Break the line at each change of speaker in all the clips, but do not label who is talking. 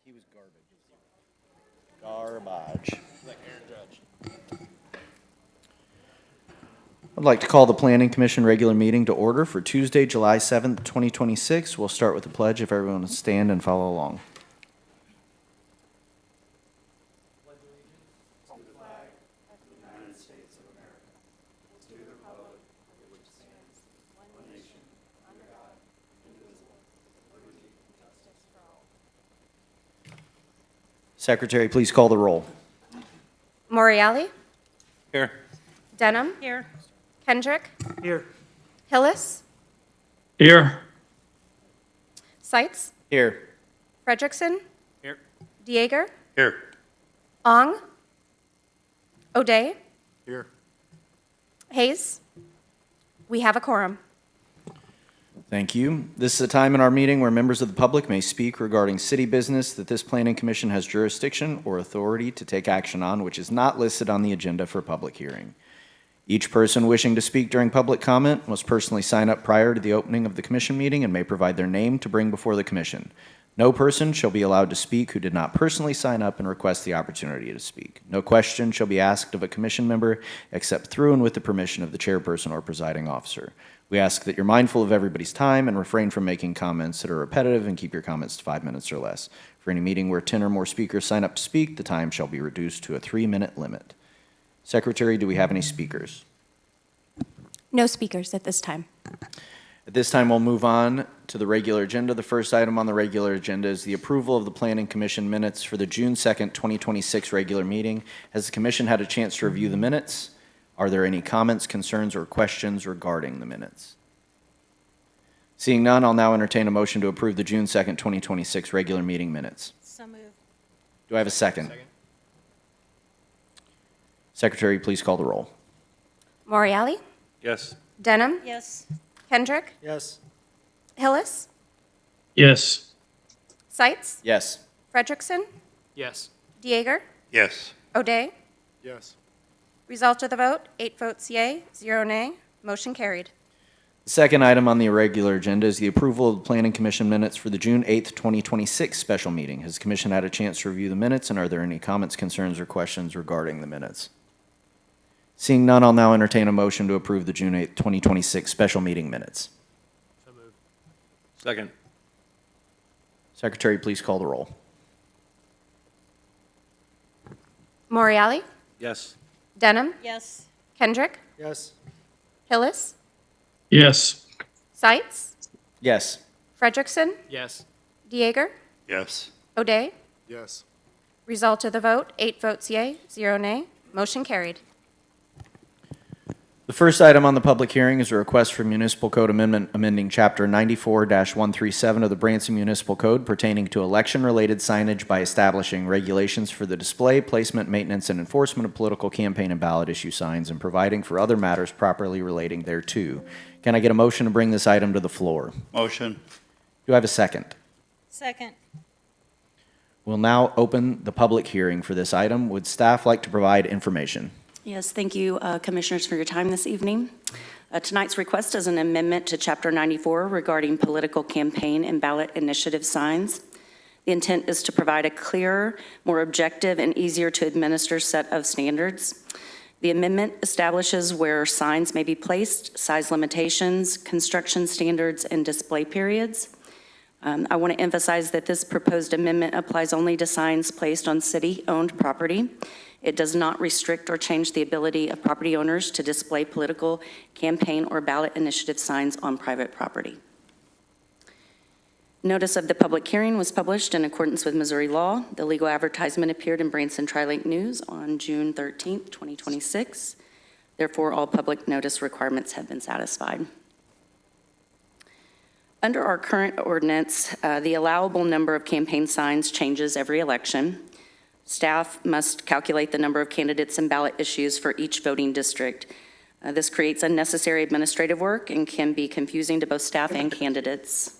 He was garbage. Garbage. Like Aaron Judge. I'd like to call the Planning Commission regular meeting to order for Tuesday, July 7th, 2026. We'll start with the pledge if everyone will stand and follow along. Secretary, please call the roll.
Moriali?
Here.
Denham? Here. Kendrick?
Here.
Hillis?
Here.
Seitz?
Here.
Fredrickson?
Here.
Dieger?
Here.
Ong? O'Day?
Here.
Hayes? We have a quorum.
Thank you. This is a time in our meeting where members of the public may speak regarding city business that this Planning Commission has jurisdiction or authority to take action on, which is not listed on the agenda for public hearing. Each person wishing to speak during public comment must personally sign up prior to the opening of the commission meeting and may provide their name to bring before the commission. No person shall be allowed to speak who did not personally sign up and request the opportunity to speak. No question shall be asked of a commission member except through and with the permission of the chairperson or presiding officer. We ask that you're mindful of everybody's time and refrain from making comments that are repetitive and keep your comments to 5 minutes or less. For any meeting where 10 or more speakers sign up to speak, the time shall be reduced to a 3-minute limit. Secretary, do we have any speakers?
No speakers at this time.
At this time, we'll move on to the regular agenda. The first item on the regular agenda is the approval of the Planning Commission minutes for the June 2nd, 2026 regular meeting. Has the commission had a chance to review the minutes? Are there any comments, concerns, or questions regarding the minutes? Seeing none, I'll now entertain a motion to approve the June 2nd, 2026 regular meeting minutes.
So moved.
Do I have a second? Secretary, please call the roll.
Moriali?
Yes.
Denham?
Yes.
Kendrick?
Yes.
Hillis?
Yes.
Seitz?
Yes.
Fredrickson?
Yes.
Dieger?
Yes.
O'Day?
Yes.
Result of the vote, 8 votes yea, 0 nay. Motion carried.
The second item on the irregular agenda is the approval of the Planning Commission minutes for the June 8th, 2026 special meeting. Has the commission had a chance to review the minutes, and are there any comments, concerns, or questions regarding the minutes? Seeing none, I'll now entertain a motion to approve the June 8th, 2026 special meeting minutes.
So moved.
Second. Secretary, please call the roll.
Moriali?
Yes.
Denham?
Yes.
Kendrick?
Yes.
Hillis?
Yes.
Seitz?
Yes.
Fredrickson?
Yes.
Dieger?
Yes.
O'Day?
Yes.
Result of the vote, 8 votes yea, 0 nay. Motion carried.
The first item on the public hearing is a request for municipal code amendment amending Chapter 94-137 of the Branson Municipal Code pertaining to election-related signage by establishing regulations for the display, placement, maintenance, and enforcement of political campaign and ballot issue signs and providing for other matters properly relating thereto. Can I get a motion to bring this item to the floor?
Motion.
Do I have a second?
Second.
We'll now open the public hearing for this item. Would staff like to provide information?
Yes, thank you, Commissioners, for your time this evening. Tonight's request is an amendment to Chapter 94 regarding political campaign and ballot initiative signs. The intent is to provide a clearer, more objective, and easier to administer set of standards. The amendment establishes where signs may be placed, size limitations, construction standards, and display periods. I want to emphasize that this proposed amendment applies only to signs placed on city-owned property. It does not restrict or change the ability of property owners to display political campaign or ballot initiative signs on private property. Notice of the public hearing was published in accordance with Missouri law. The legal advertisement appeared in Branson Tri-Link News on June 13th, 2026. Therefore, all public notice requirements have been satisfied. Under our current ordinance, the allowable number of campaign signs changes every election. Staff must calculate the number of candidates and ballot issues for each voting district. This creates unnecessary administrative work and can be confusing to both staff and candidates.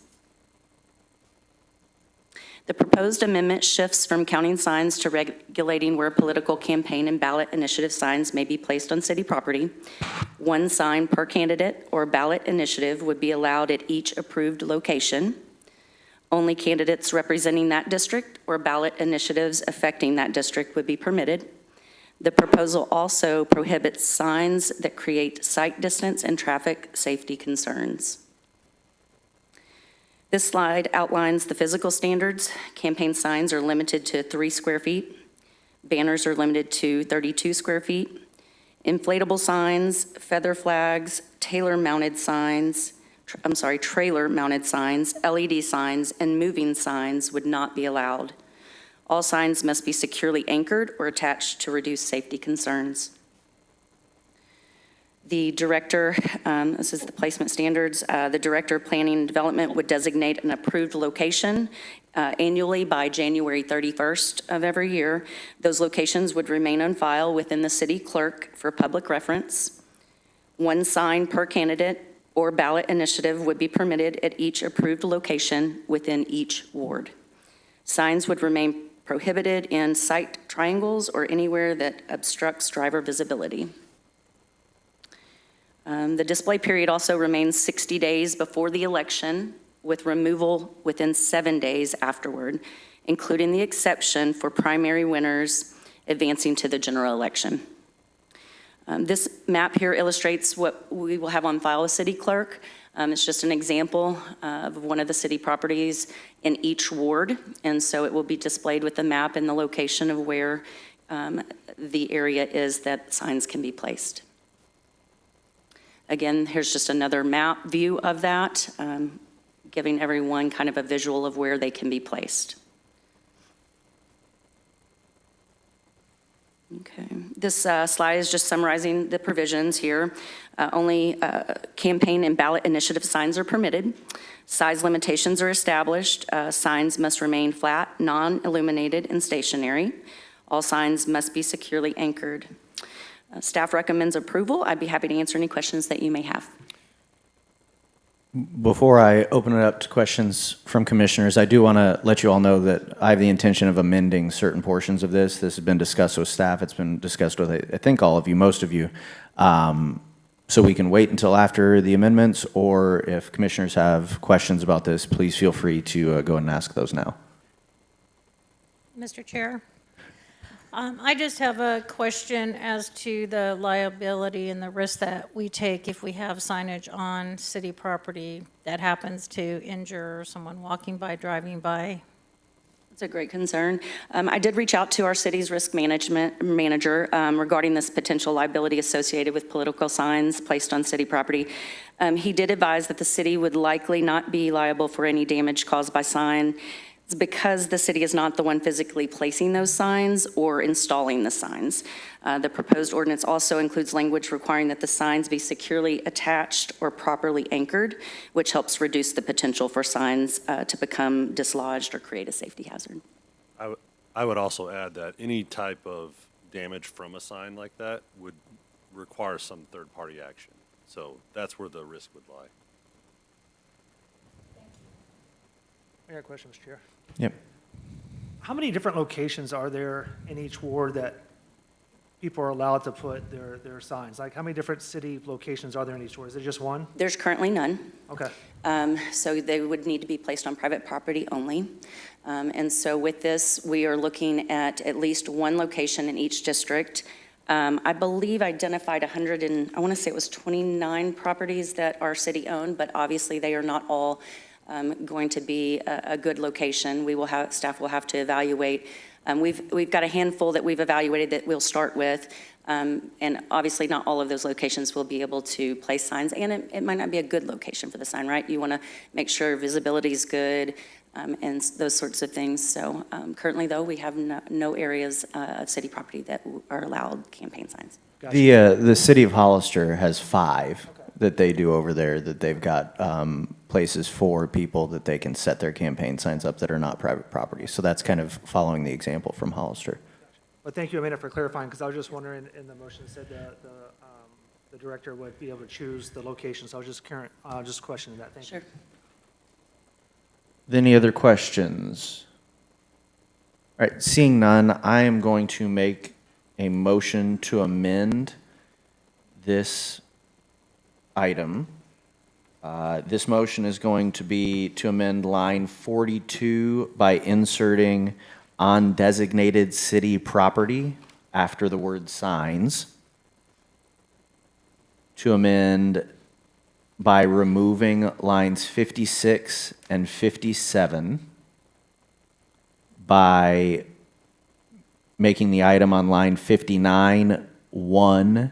The proposed amendment shifts from counting signs to regulating where political campaign and ballot initiative signs may be placed on city property. One sign per candidate or ballot initiative would be allowed at each approved location. Only candidates representing that district or ballot initiatives affecting that district would be permitted. The proposal also prohibits signs that create sight distance and traffic safety concerns. This slide outlines the physical standards. Campaign signs are limited to 3 square feet. Banners are limited to 32 square feet. Inflatable signs, feather flags, trailer-mounted signs, LED signs, and moving signs would not be allowed. All signs must be securely anchored or attached to reduce safety concerns. The director, this is the placement standards, the director of planning and development would designate an approved location annually by January 31st of every year. Those locations would remain on file within the city clerk for public reference. 1 sign per candidate or ballot initiative would be permitted at each approved location within each ward. Signs would remain prohibited in sight triangles or anywhere that obstructs driver visibility. The display period also remains 60 days before the election, with removal within 7 days afterward, including the exception for primary winners advancing to the general election. This map here illustrates what we will have on file with city clerk. It's just an example of one of the city properties in each ward, and so it will be displayed with the map and the location of where the area is that signs can be placed. Again, here's just another map view of that, giving everyone kind of a visual of where they can be placed. Okay, this slide is just summarizing the provisions here. Only campaign and ballot initiative signs are permitted. Size limitations are established. Signs must remain flat, non-illuminated, and stationary. All signs must be securely anchored. Staff recommends approval. I'd be happy to answer any questions that you may have.
Before I open it up to questions from commissioners, I do want to let you all know that I have the intention of amending certain portions of this. This has been discussed with staff. It's been discussed with, I think, all of you, most of you. So we can wait until after the amendments, or if commissioners have questions about this, please feel free to go and ask those now.
Mr. Chair, I just have a question as to the liability and the risk that we take if we have signage on city property that happens to injure someone walking by, driving by.
It's a great concern. I did reach out to our city's risk management manager regarding this potential liability associated with political signs placed on city property. He did advise that the city would likely not be liable for any damage caused by sign. It's because the city is not the one physically placing those signs or installing the signs. The proposed ordinance also includes language requiring that the signs be securely attached or properly anchored, which helps reduce the potential for signs to become dislodged or create a safety hazard.
I would also add that any type of damage from a sign like that would require some third-party action. So that's where the risk would lie.
I got a question, Mr. Chair.
Yep.
How many different locations are there in each ward that people are allowed to put their signs? Like, how many different city locations are there in each ward? Is it just one?
There's currently none.
Okay.
So they would need to be placed on private property only. And so with this, we are looking at least one location in each district. I believe identified 100 and I want to say it was 29 properties that are city-owned, but obviously they are not all going to be a good location. Staff will have to evaluate. We've got a handful that we've evaluated that we'll start with, and obviously not all of those locations will be able to place signs, and it might not be a good location for the sign, right? You want to make sure visibility is good and those sorts of things. So currently, though, we have no areas of city property that are allowed campaign signs.
Gotcha. The city of Hollister has 5 that they do over there, that they've got places for people that they can set their campaign signs up that are not private property. So that's kind of following the example from Hollister.
Well, thank you, Amanda, for clarifying, because I was just wondering, in the motion it said the director would be able to choose the location, so I was just questioning that. Thank you.
Sure.
Any other questions? All right, seeing none, I am going to make a motion to amend this item This motion is going to be to amend line 42 by inserting on designated city property after the word signs. To amend by removing lines 56 and 57 by making the item on line 59 1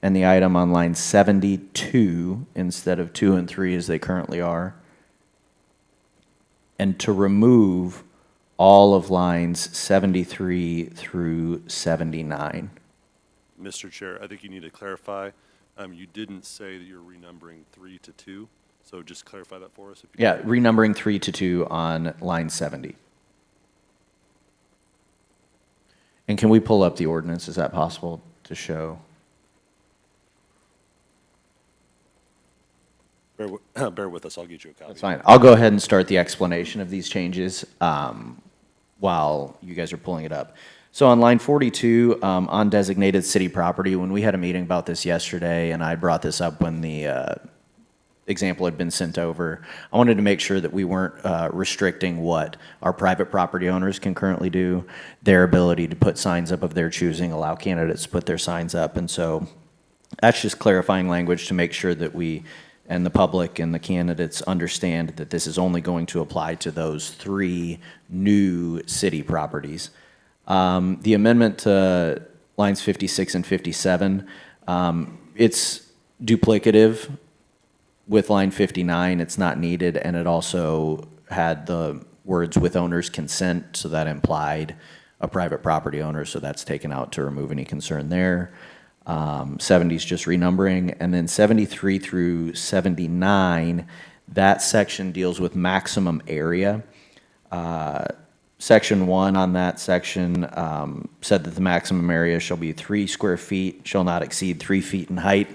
and the item on line 72 instead of 2 and 3 as they currently are. And to remove all of lines 73 through 79.
Mr. Chair, I think you need to clarify. You didn't say that you're renumbering 3 to 2, so just clarify that for us. If you
Yeah, renumbering 3 to 2 on line 70. And can we pull up the ordinance? Is that possible to show?
Bear with us, I'll get you a copy.
That's fine. I'll go ahead and start the explanation of these changes while you guys are pulling it up. So on line 42, on designated city property, when we had a meeting about this yesterday, and I brought this up when the example had been sent over, I wanted to make sure that we weren't restricting what our private property owners can currently do, their ability to put signs up of their choosing, allow candidates to put their signs up. And so that's just clarifying language to make sure that we and the public and the candidates understand that this is only going to apply to those 3 new city properties. The amendment to lines 56 and 57, it's duplicative with line 59. It's not needed, and it also had the words with owner's consent, so that implied a private property owner, so that's taken out to remove any concern there. 70 is just renumbering, and then 73 through 79, that section deals with maximum area. Section 1 on that section said that the maximum area shall be 3 square feet, shall not exceed 3 feet in height.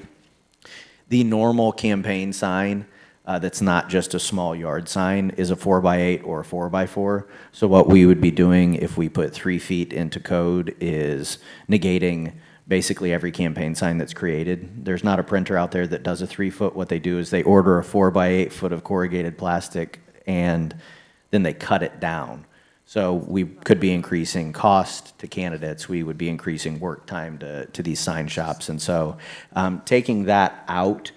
The normal campaign sign that's not just a small yard sign is a 4x8 or a 4x4. So what we would be doing if we put 3 feet into code is negating basically every campaign sign that's created. There's not a printer out there that does a 3 foot. What they do is they order a 4x8 foot of corrugated plastic and then they cut it down. So we could be increasing cost to candidates. We would be increasing work time to these sign shops. And so taking that out,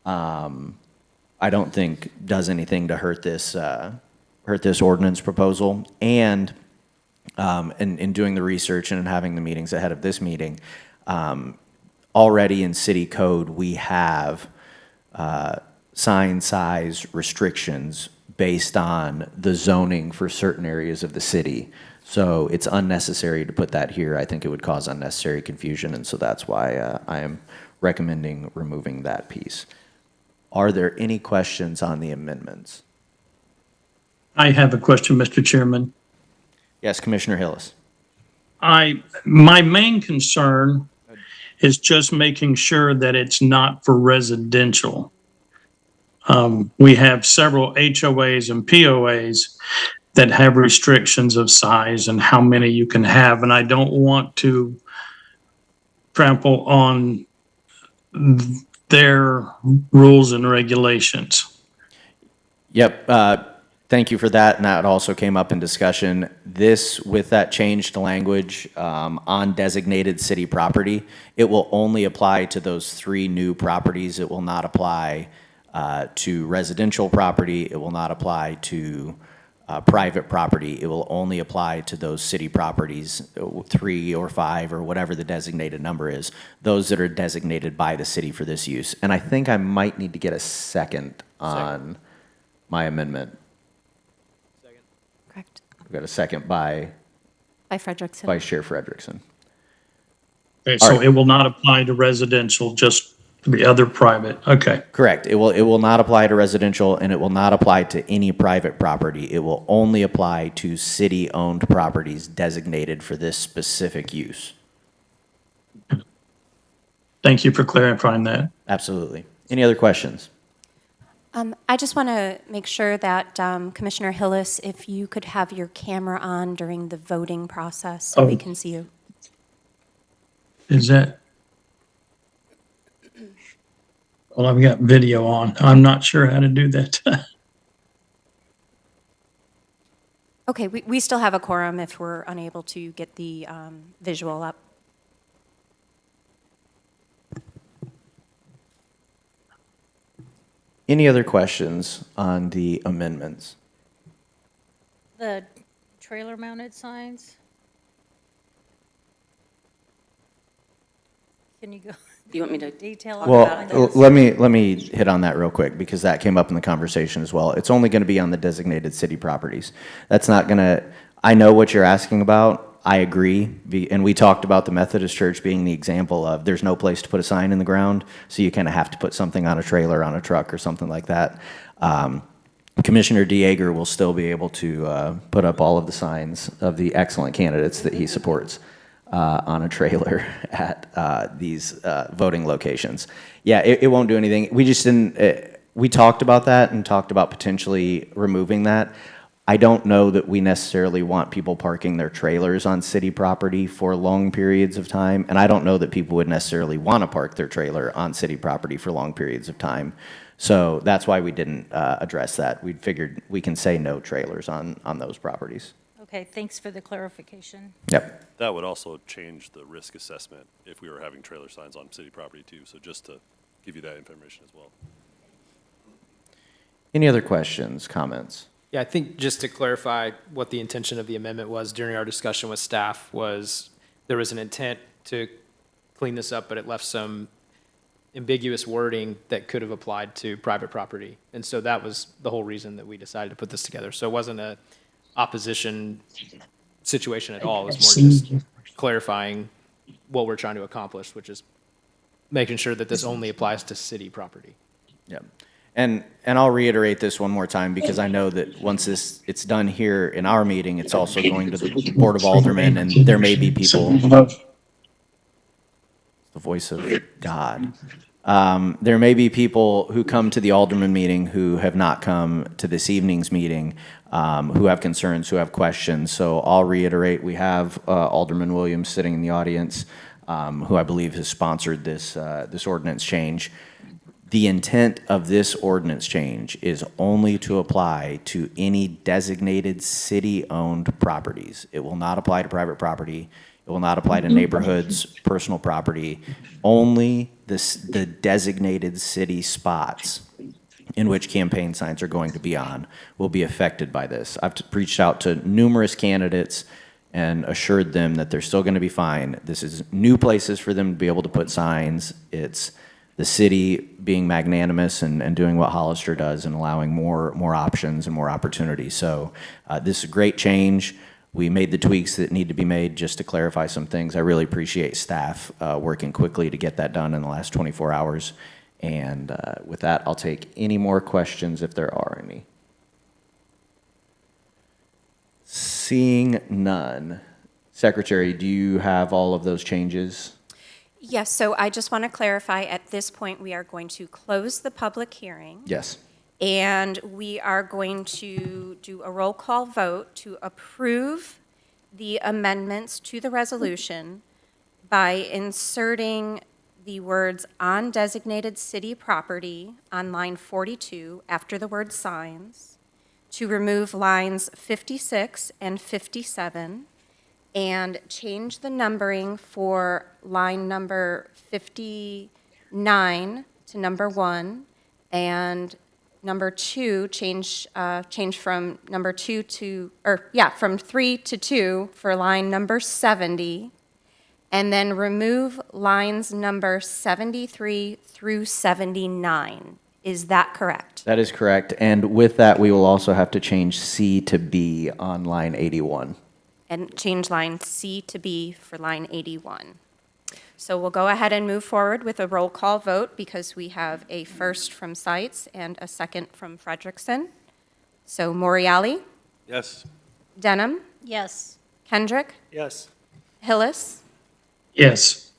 I don't think does anything to hurt this ordinance proposal. And in doing the research and having the meetings ahead of this meeting, already in city code, we have sign size restrictions based on the zoning for certain areas of the city. So it's unnecessary to put that here. I think it would cause unnecessary confusion, and so that's why I am recommending removing that piece. Are there any questions on the amendments?
I have a question, Mr. Chairman.
Yes, Commissioner Hillis.
My main concern is just making sure that it's not for residential. We have several HOAs and POAs that have restrictions of size and how many you can have, and I don't want to trample on their rules and regulations.
Yep. Thank you for that, and that also came up in discussion. This, with that changed language on designated city property, it will only apply to those 3 new properties. It will not apply to residential property. It will not apply to private property. It will only apply to those city properties, 3 or 5 or whatever the designated number is, those that are designated by the city for this use. And I think I might need to get a second on my amendment.
Correct.
We've got a second by
By Frederickson.
Vice Chair Frederickson.
Okay, so
All right.
it will not apply to residential, just the other private. Okay.
Correct. It will not apply to residential, and it will not apply to any private property. It will only apply to city-owned properties designated for this specific use.
Thank you for clarifying that.
Absolutely. Any other questions?
I just want to make sure that Commissioner Hillis, if you could have your camera on during the voting process so we
Oh.
can see you.
Is that? Well, I've got video on. I'm not sure how to do that.
Okay, we still have a quorum if we're unable to get the visual up.
Any other questions on the amendments?
The trailer mounted signs? Can you go
You want me to?
detail
Well,
about this?
let me hit on that real quick because that came up in the conversation as well. It's only going to be on the designated city properties. That's not going to, I know what you're asking about. I agree. And we talked about the Methodist Church being the example of there's no place to put a sign in the ground, so you kind of have to put something on a trailer, on a truck, or something like that. Commissioner Dieger will still be able to put up all of the signs of the excellent candidates that he supports on a trailer at these voting locations. Yeah, it won't do anything. We just didn't, we talked about that and talked about potentially removing that. I don't know that we necessarily want people parking their trailers on city property for long periods of time, and I don't know that people would necessarily want to park their trailer on city property for long periods of time. So that's why we didn't address that. We figured we can say no trailers on those properties.
Okay, thanks for the clarification.
Yep.
That would also change the risk assessment if we were having trailer signs on city property too. So just to give you that information as well.
Any other questions, comments?
Yeah, I think just to clarify what the intention of the amendment was during our discussion with staff was there was an intent to clean this up, but it left some ambiguous wording that could have applied to private property. And so that was the whole reason that we decided to put this together. So it wasn't a opposition situation at all. It was more just clarifying what we're trying to accomplish, which is making sure that this only applies to city property.
Yep. And I'll reiterate this one more time because I know that once it's done here in our meeting, it's also going to the Board of Aldermen, and there may be people, the voice of God. There may be people who come to the Alderman meeting who have not come to this evening's meeting, who have concerns, who have questions. So I'll reiterate, we have Alderman Williams sitting in the audience, who I believe has sponsored this ordinance change. The intent of this ordinance change is only to apply to any designated city-owned properties. It will not apply to private property. It will not apply to neighborhoods, personal property. Only the designated city spots in which campaign signs are going to be on will be affected by this. I've reached out to numerous candidates and assured them that they're still going to be fine. This is new places for them to be able to put signs. It's the city being magnanimous and doing what Hollister does and allowing more options and more opportunities. So this is a great change. We made the tweaks that need to be made just to clarify some things. I really appreciate staff working quickly to get that done in the last 24 hours. And with that, I'll take any more questions if there are any. Seeing none. Secretary, do you have all of those changes?
Yes, so I just want to clarify, at this point, we are going to close the public hearing.
Yes.
And we are going to do a roll call vote to approve the amendments to the resolution by inserting the words "on designated city property" on line 42 after the word "signs," to remove lines 56 and 57, and change the numbering for line number 59 to number 1, and number 2 change from number 2 to, from 3 to 2 for line number 70, and then remove lines number 73 through 79. Is that correct?
That is correct. And with that, we will also have to change C to B on line 81.
And change line C to B for line 81. So we'll go ahead and move forward with a roll call vote because we have a first from Sites and a second from Frederickson. So Moriali,
Yes.
Denham,
Yes.
Kendrick,
Yes.
Hillis,
Yes.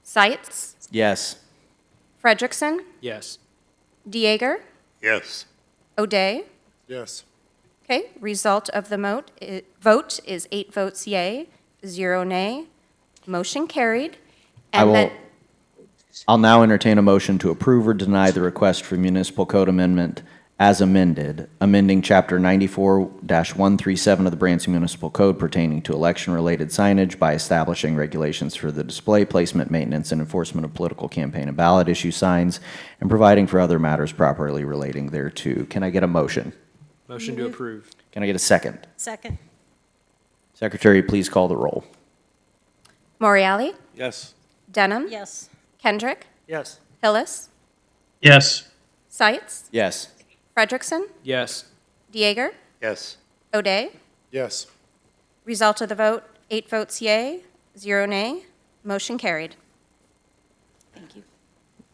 Sites,
Yes.
Frederickson,
Yes.
Dieger,
Yes.
O'Day.
Yes.
Okay, result of the vote is 8 votes yea, 0 nay. Motion carried.
I
And
will,
then,
I'll now entertain a motion to approve or deny the request for municipal code amendment as amended, amending Chapter 94-137 of the Branson Municipal Code pertaining to election-related signage by establishing regulations for the display, placement, maintenance, and enforcement of political campaign and ballot issue signs, and providing for other matters properly relating thereto. Can I get a motion?
Motion to approve.
Can I get a second?
Second.
Secretary, please call the roll.
Moriali?
Yes.
Denham?
Yes.
Kendrick?
Yes.
Hillis?
Yes.
Seitz?
Yes.
Frederickson?
Yes.
Dieger?
Yes.
O'Day?
Yes.
Result of the vote, 8 votes yea, 0 nay. Motion carried.
Thank you.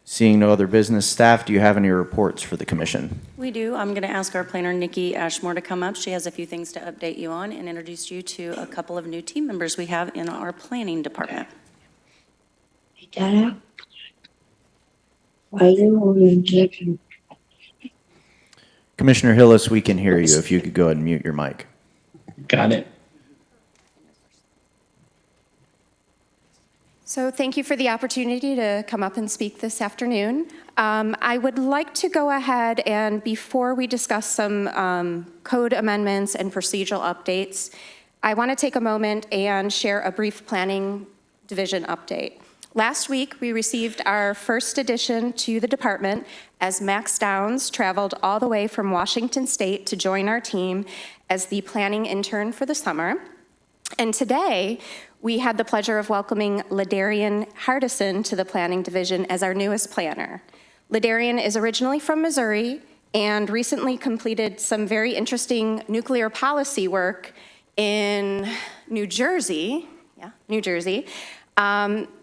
Seeing no other business, staff, do you have any reports for the commission?
We do. I'm going to ask our planner, Nikki Ashmore, to come up. She has a few things to update you on and introduce you to a couple of new team members we have in our planning department.
Hey, Dada. Why you on objection?
Commissioner Hillis, we can hear you. If you could go ahead and mute your mic.
Got it.
So thank you for the opportunity to come up and speak this afternoon. I would like to go ahead and, before we discuss some code amendments and procedural updates, I want to take a moment and share a brief planning division update. Last week, we received our first addition to the department as Max Downs traveled all the way from Washington State to join our team as the planning intern for the summer. And today, we had the pleasure of welcoming Ladarian Hardison to the planning division as our newest planner. Ladarian is originally from Missouri and recently completed some very interesting nuclear policy work in New Jersey,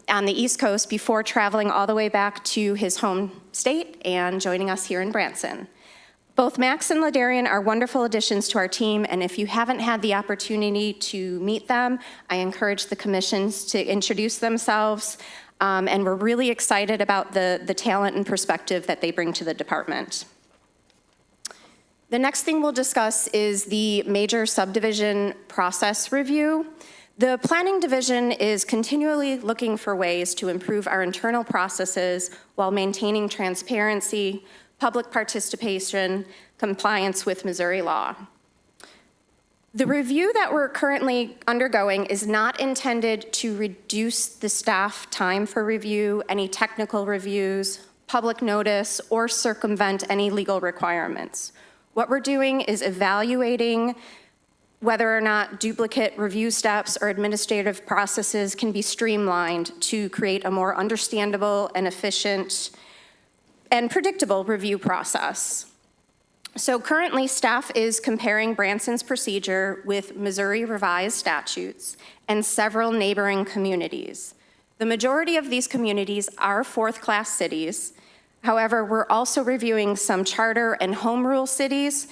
on the East Coast before traveling all the way back to his home state and joining us here in Branson. Both Max and Ladarian are wonderful additions to our team, and if you haven't had the opportunity to meet them, I encourage the commissions to introduce themselves, and we're really excited about the talent and perspective that they bring to the department. The next thing we'll discuss is the major subdivision process review. The planning division is continually looking for ways to improve our internal processes while maintaining transparency, public participation, compliance with Missouri law. The review that we're currently undergoing is not intended to reduce the staff time for review, any technical reviews, public notice, or circumvent any legal requirements. What we're doing is evaluating whether or not duplicate review steps or administrative processes can be streamlined to create a more understandable and efficient and predictable review process. So currently, staff is comparing Branson's procedure with Missouri revised statutes and several neighboring communities. The majority of these communities are fourth-class cities. However, we're also reviewing some charter and home rule cities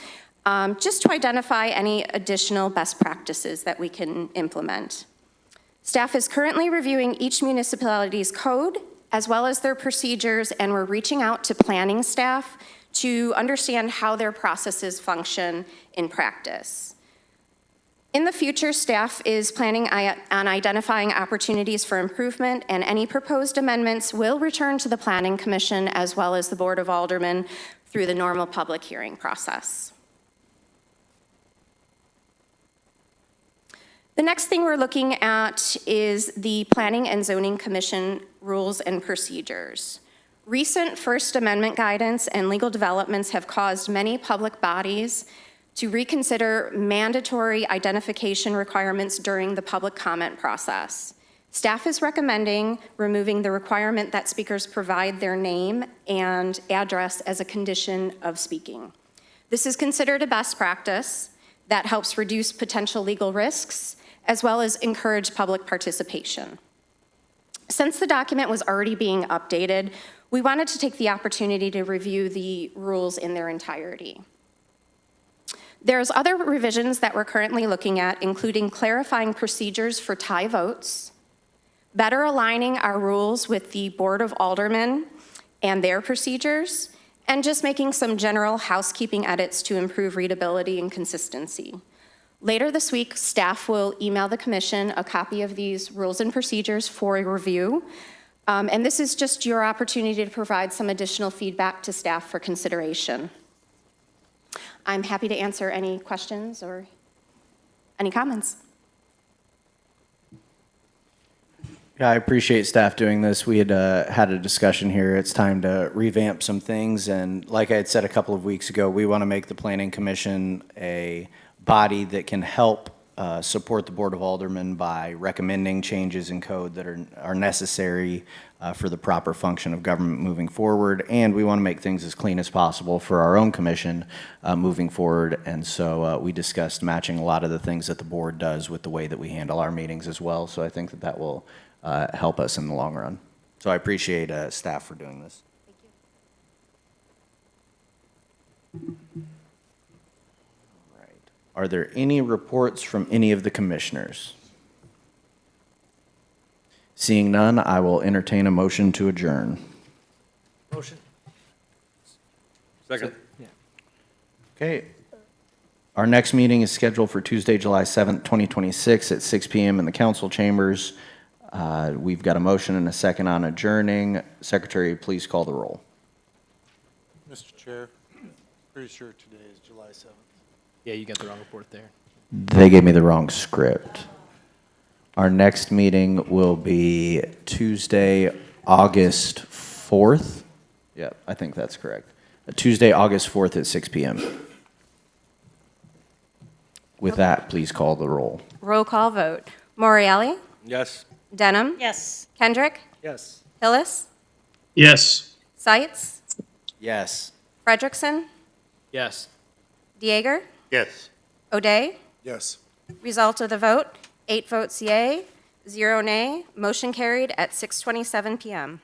just to identify any additional best practices that we can implement. Staff is currently reviewing each municipality's code as well as their procedures, and we're reaching out to planning staff to understand how their processes function in practice. In the future, staff is planning on identifying opportunities for improvement, and any proposed amendments will return to the Planning Commission as well as the Board of Aldermen through the normal public hearing process. The next thing we're looking at is the Planning and Zoning Commission rules and procedures. Recent First Amendment guidance and legal developments have caused many public bodies to reconsider mandatory identification requirements during the public comment process. Staff is recommending removing the requirement that speakers provide their name and address as a condition of speaking. This is considered a best practice that helps reduce potential legal risks as well as encourage public participation. Since the document was already being updated, we wanted to take the opportunity to review the rules in their entirety. There's other revisions that we're currently looking at, including clarifying procedures for tie votes, better aligning our rules with the Board of Aldermen and their procedures, and just making some general housekeeping edits to improve readability and consistency. Later this week, staff will email the commission a copy of these rules and procedures for a review. And this is just your opportunity to provide some additional feedback to staff for consideration. I'm happy to answer any questions or any comments.
Yeah, I appreciate staff doing this. We had had a discussion here. It's time to revamp some things. And like I had said a couple of weeks ago, we want to make the Planning Commission a body that can help support the Board of Aldermen by recommending changes in code that are necessary for the proper function of government moving forward. And we want to make things as clean as possible for our own commission moving forward. And so we discussed matching a lot of the things that the board does with the way that we handle our meetings as well. So I think that that will help us in the long run. So I appreciate staff for doing this. All right. Are there any reports from any of the commissioners? Seeing none, I will entertain a motion to adjourn.
Motion.
Second.
Okay. Our next meeting is scheduled for Tuesday, July 7th, 2026 at 6 p.m. in the council chambers. We've got a motion and a second on adjourning. Secretary, please call the roll.
Mr. Chair, pretty sure today is July 7th.
Yeah, you got the wrong report there.
They gave me the wrong script. Our next meeting will be Tuesday, August 4th. Yep, I think that's correct. Tuesday, August 4th at 6 p.m. With that, please call the roll.
Roll call vote. Moriarty?
Yes.
Denham?
Yes.
Kendrick?
Yes.
Hillis?
Yes.
Seitz?
Yes.
Frederickson?
Yes.
Dieger?
Yes.
O'Day?
Yes.
Result of the vote, 8 votes yea, 0 nay. Motion carried at 6:27 PM.